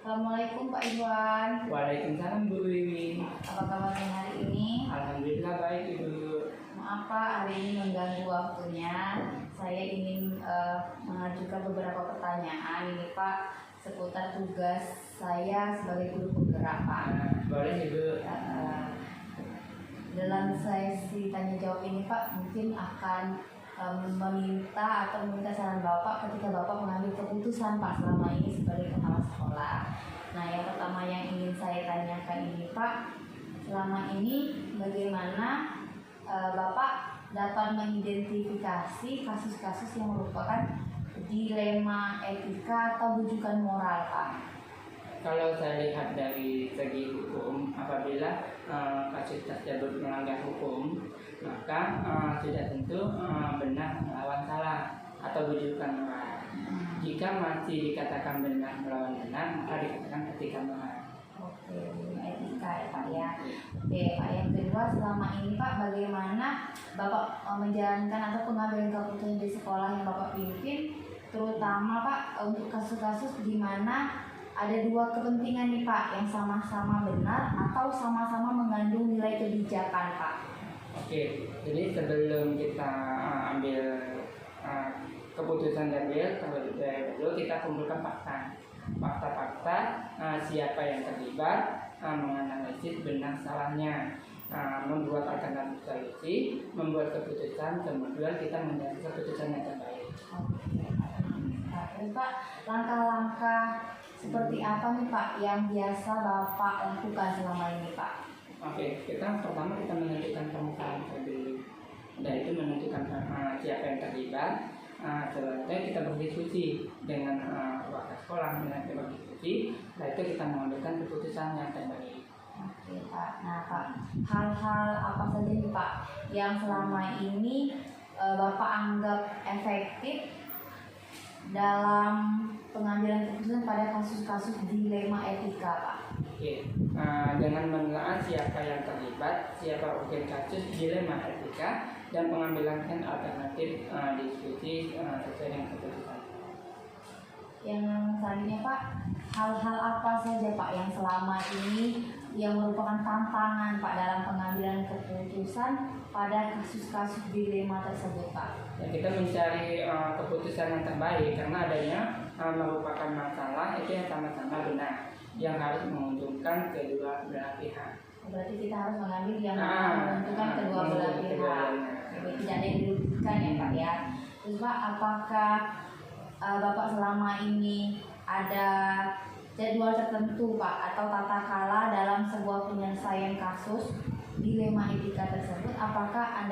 Assalamualaikum Pak Iwan. Waalaikumsalam Bu Wiwi. Apa kabarnya hari ini? Alhamdulillah baik Ibu. Maaf Pak, hari ini mengganggu waktunya. Saya ingin mengajukan beberapa pertanyaan ini Pak seputar tugas saya sebagai guru penggerak Pak. Boleh Ibu. Dalam sesi tanya jawab ini Pak mungkin akan meminta saran Bapak ketika Bapak mengambil keputusan Pak selama ini sebagai kepala sekolah. Nah, yang pertama yang ingin saya tanyakan ini Pak, selama ini bagaimana Bapak dapat mengidentifikasi kasus-kasus yang merupakan dilema etika atau bujukan moral Pak? Kalau saya lihat dari segi hukum, apabila kasus tersebut melanggar hukum, maka sudah tentu benar melawan salah atau bujukan moral. Jika masih dikatakan benar melawan benar, maka dikatakan etika moral. Oke, etika ya Pak ya. Oke Pak, yang kedua selama ini Pak bagaimana Bapak menjalankan atau pengambilan keputusan di sekolah yang Bapak pimpin, terutama Pak untuk kasus-kasus di mana ada dua kepentingan nih Pak yang sama-sama benar atau sama-sama mengandung nilai kebijakan Pak. Oke, jadi sebelum kita ambil keputusan terlebih dahulu kita kumpulkan fakta-fakta siapa yang terlibat, menganalisis benar salahnya, membuat alternatif solusi, membuat keputusan, kemudian kita mengambil keputusan yang terbaik. Oke Pak, langkah-langkah seperti apa nih Pak yang biasa Bapak lakukan selama ini Pak? Oke, pertama kita menentukan permasalahan terlebih dahulu, yaitu menentukan siapa yang terlibat. Selanjutnya kita berdiskusi dengan warga sekolah, kita berdiskusi, setelah itu kita mengambilkan keputusan yang terbaik. Oke Pak, nah Pak, hal-hal apa saja nih Pak yang selama ini Bapak anggap efektif dalam pengambilan keputusan pada kasus-kasus dilema etika Pak? Oke, dengan menelaah siapa yang terlibat, siapa objek kasus dilema etika, dan pengambilan alternatif diskusi sesuai dengan keputusan. Yang selanjutnya Pak, hal-hal apa saja Pak yang selama ini yang merupakan tantangan Pak dalam pengambilan keputusan pada kasus-kasus dilema tersebut Pak? Ya, kita mencari keputusan yang terbaik karena adanya merupakan masalah itu yang sama-sama benar, yang harus menguntungkan kedua belah pihak. Berarti kita harus mengambil yang menguntungkan kedua belah pihak. Tidak ada yang dirugikan ya Pak ya. Terus Pak, apakah Bapak selama ini ada jadwal tertentu Pak atau tata kala dalam sebuah penyelesaian kasus dilema etika tersebut? Apakah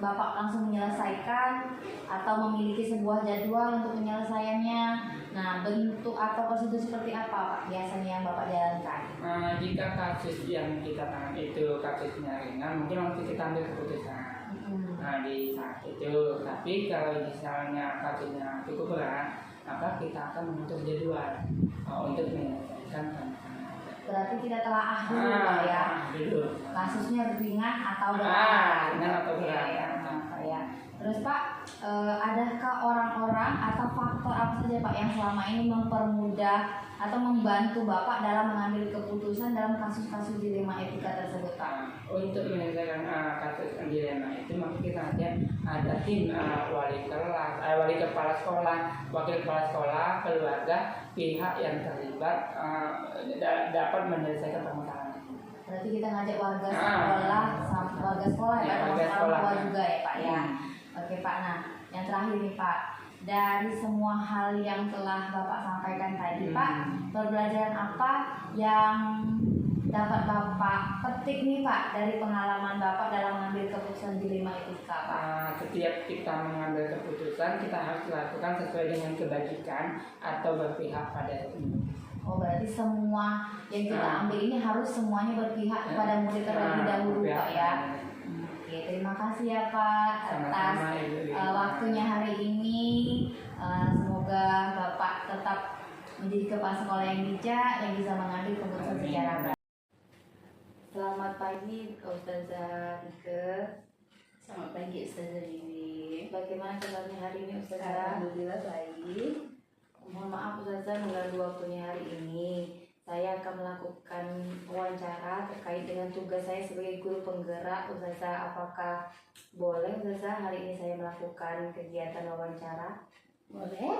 Bapak langsung menyelesaikan atau memiliki sebuah jadwal untuk penyelesaiannya? Nah, bentuk atau prosedur seperti apa Pak biasanya yang Bapak jalankan? Jika kasus yang kita tangani itu kasusnya ringan, mungkin langsung kita ambil keputusan di saat itu. Tapi kalau misalnya kasusnya cukup berat, maka kita akan mengatur jadwal untuk menyelesaikan tantangan. Berarti tidak telaah dulu Pak ya? Kasusnya ringan atau berat? Ringan atau berat. Ya. Terus Pak, adakah orang-orang atau faktor apa saja Pak yang selama ini mempermudah atau membantu Bapak dalam mengambil keputusan dalam kasus-kasus dilema etika tersebut Pak? Untuk menyelesaikan kasus dilema itu, maka kita ada tim wali kepala sekolah, wakil kepala sekolah, keluarga, pihak yang terlibat dapat menyelesaikan permasalahan. Berarti kita ngajak warga sekolah, warga sekolah ya, orang tua juga ya Pak ya. Oke Pak, nah yang terakhir nih Pak, dari semua hal yang telah Bapak sampaikan tadi Pak, pembelajaran apa yang dapat Bapak petik nih Pak dari pengalaman Bapak dalam mengambil keputusan dilema etika Pak? Setiap kita mengambil keputusan, kita harus lakukan sesuai dengan kebajikan atau berpihak pada murid. Oh, berarti semua yang kita ambil ini harus semuanya berpihak kepada murid terlebih dahulu Pak ya? Oke, terima kasih ya Pak atas waktunya hari ini. Semoga Bapak tetap menjadi kepala sekolah yang bijak, yang bisa mengambil keputusan secara baik. Selamat pagi Ustazah Ike. Selamat pagi Ustazah Wiwi. Bagaimana kabarnya hari ini Ustazah? Alhamdulillah baik. Mohon maaf Ustazah mengganggu waktunya hari ini. saya akan melakukan wawancara terkait dengan tugas saya sebagai guru penggerak. Ustazah, apakah boleh Ustazah hari ini saya melakukan kegiatan wawancara? Boleh?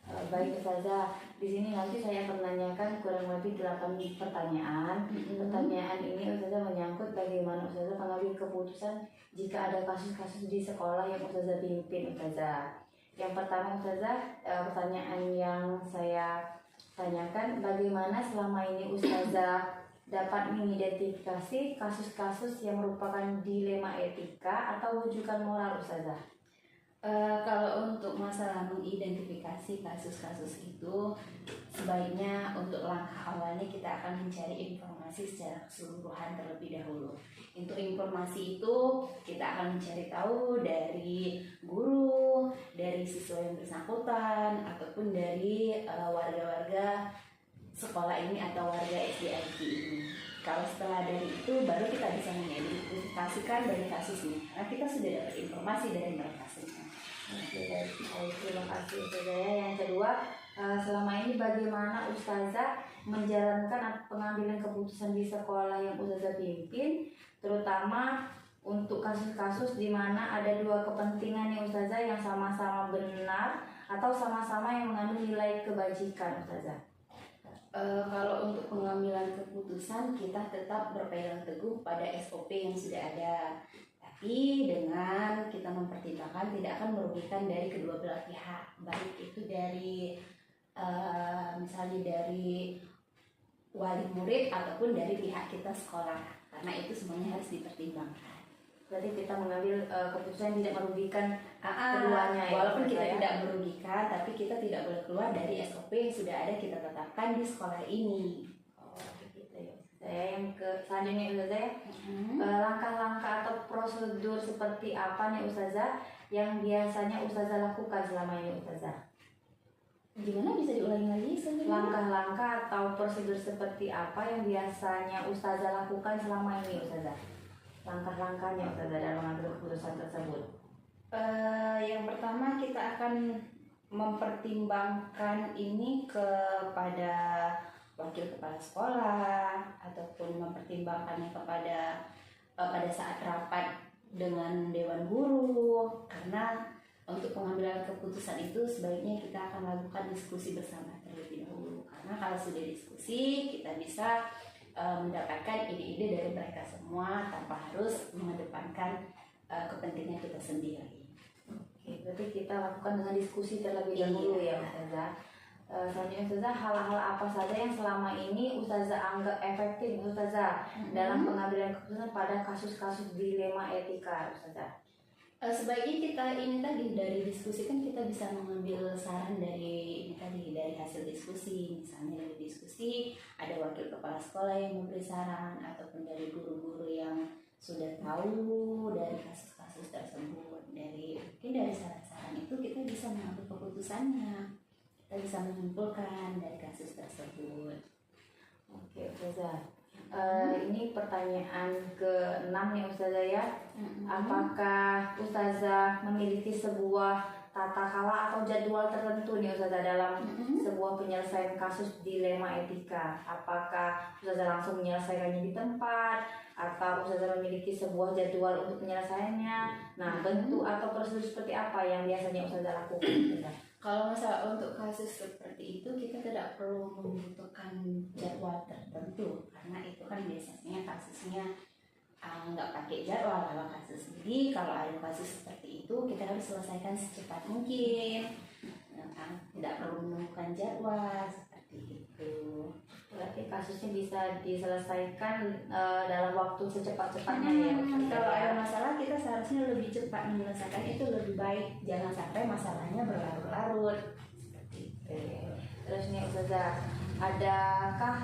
Baik Ustazah, di sini nanti saya akan menanyakan kurang lebih 8 pertanyaan. Pertanyaan ini Ustazah menyangkut bagaimana Ustazah mengambil keputusan jika ada kasus-kasus di sekolah yang Ustazah pimpin Ustazah. Yang pertama Ustazah, pertanyaan yang saya tanyakan, bagaimana selama ini Ustazah dapat mengidentifikasi kasus-kasus yang merupakan dilema etika atau rujukan moral Ustazah? Kalau untuk masalah mengidentifikasi kasus-kasus itu, sebaiknya untuk langkah awalnya kita akan mencari informasi secara keseluruhan terlebih dahulu. Untuk informasi itu kita akan mencari tahu dari guru, dari siswa yang bersangkutan, ataupun dari warga-warga sekolah ini atau warga SDIG ini. Kalau setelah dari itu baru kita bisa mengidentifikasikan dari kasusnya, karena kita sudah dapat informasi dari mereka semua. Oke, baik. Terima kasih Ustazah. Yang kedua, selama ini bagaimana Ustazah menjalankan pengambilan keputusan di sekolah yang Ustazah pimpin, terutama untuk kasus-kasus di mana ada dua kepentingan yang Ustazah yang sama-sama benar atau sama-sama yang mengandung nilai kebajikan Ustazah? Kalau untuk pengambilan keputusan kita tetap berpegang teguh pada SOP yang sudah ada. Tapi dengan kita mempertimbangkan tidak akan merugikan dari kedua belah pihak, baik itu dari misalnya dari wali murid ataupun dari pihak kita sekolah, karena itu semuanya harus dipertimbangkan. Berarti kita mengambil keputusan yang tidak merugikan keduanya. Walaupun kita tidak merugikan, tapi kita tidak boleh keluar dari SOP yang sudah ada kita tetapkan di sekolah ini. Saya yang ke selanjutnya Ustazah, langkah-langkah atau prosedur seperti apa nih Ustazah yang biasanya Ustazah lakukan selama ini Ustazah? Gimana, bisa diulangi lagi? Langkah-langkah atau prosedur seperti apa yang biasanya Ustazah lakukan selama ini Ustazah? Langkah-langkahnya Ustazah dalam mengambil keputusan tersebut. Yang pertama kita akan mempertimbangkan ini kepada wakil kepala sekolah ataupun mempertimbangkannya kepada pada saat rapat dengan dewan guru, karena untuk pengambilan keputusan itu sebaiknya kita akan lakukan diskusi bersama terlebih dahulu, karena kalau sudah diskusi kita bisa mendapatkan ide-ide dari mereka semua tanpa harus mengedepankan kepentingan kita sendiri. Oke, berarti kita lakukan dengan diskusi terlebih dahulu ya Ustazah. Selanjutnya Ustazah, hal-hal apa saja yang selama ini Ustazah anggap efektif Ustazah dalam pengambilan keputusan pada kasus-kasus dilema etika Ustazah? Sebaiknya kita ini tadi dari diskusi kan kita bisa mengambil saran dari ini tadi, dari hasil diskusi. Misalnya dari diskusi ada wakil kepala sekolah yang memberi saran ataupun dari guru-guru yang sudah tahu dari kasus-kasus tersebut. Mungkin dari saran-saran itu kita bisa mengambil keputusannya. Kita bisa menyimpulkan dari kasus tersebut. Oke Ustazah, ini pertanyaan ke-6 nih Ustazah ya. Apakah Ustazah memiliki sebuah tata cara atau jadwal tertentu nih Ustazah dalam sebuah penyelesaian kasus dilema etika? Apakah Ustazah langsung menyelesaikannya di tempat atau Ustazah memiliki sebuah jadwal untuk penyelesaiannya? Nah, bentuk atau prosedur seperti apa yang biasanya Ustazah lakukan Ustazah? Kalau masalah untuk kasus seperti itu kita tidak perlu membutuhkan jadwal tertentu, karena itu kan biasanya kasusnya nggak pakai jadwal kalau kasus. Jadi kalau ada kasus seperti itu kita harus selesaikan secepat mungkin, tidak perlu menemukan jadwal seperti itu. Berarti kasusnya bisa diselesaikan dalam waktu secepat-cepatnya ya. Kalau ada masalah kita seharusnya lebih cepat menyelesaikan, itu lebih baik. Jangan sampai masalahnya berlarut-larut. Seperti itu. Terus nih Ustazah, adakah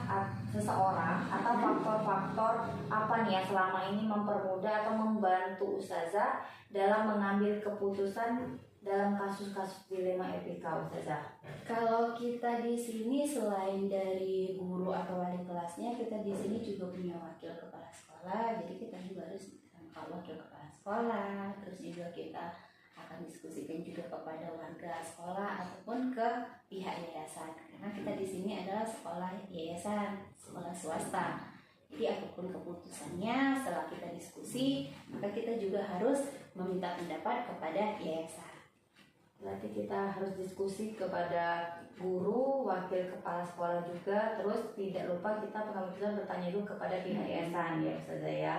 seseorang atau faktor-faktor apa nih yang selama ini mempermudah atau membantu Ustazah dalam mengambil keputusan dalam kasus-kasus dilema etika Ustazah? Kalau kita di sini selain dari guru atau wali kelasnya, kita di sini juga punya wakil kepala sekolah. Jadi kita juga harus wakil kepala sekolah. Terus juga kita akan diskusikan juga kepada warga sekolah ataupun ke pihak yayasan, karena kita di sini adalah sekolah yayasan, sekolah swasta. Jadi apapun keputusannya setelah kita diskusi, maka kita juga harus meminta pendapat kepada yayasan. Berarti kita harus diskusi kepada guru, wakil kepala sekolah juga, terus tidak lupa kita pengambilan bertanya dulu kepada pihak yayasan ya Ustazah ya.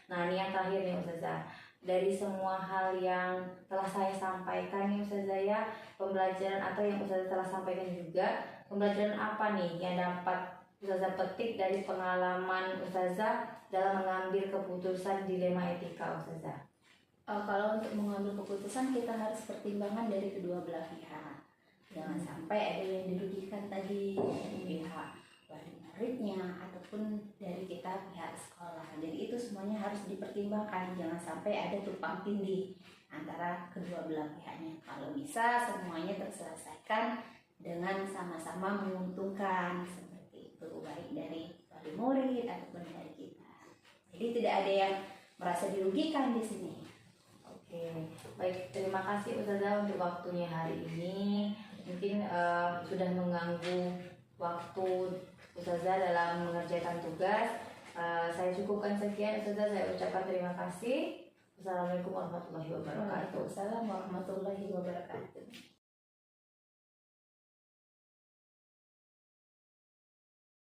Nah ini yang terakhir nih Ustazah, dari semua hal yang telah saya sampaikan nih Ustazah ya, pembelajaran atau yang Ustazah telah sampaikan juga, pembelajaran apa nih yang dapat Ustazah petik dari pengalaman Ustazah dalam mengambil keputusan dilema etika Ustazah? Kalau untuk mengambil keputusan kita harus pertimbangan dari kedua belah pihak. Jangan sampai ada yang dirugikan tadi dari pihak wali muridnya ataupun dari kita pihak sekolah. Jadi itu semuanya harus dipertimbangkan. Jangan sampai ada tumpang tindih antara kedua belah pihaknya. Kalau bisa semuanya terselesaikan dengan sama-sama menguntungkan, seperti itu, baik dari wali murid ataupun dari kita. Jadi tidak ada yang merasa dirugikan di sini. Oke, baik, terima kasih Ustazah untuk waktunya hari ini. Mungkin sudah mengganggu waktu Ustazah dalam mengerjakan tugas. Saya cukupkan sekian Ustazah, saya ucapkan terima kasih. Wassalamualaikum warahmatullahi wabarakatuh. Waalaikumsalam warahmatullahi wabarakatuh.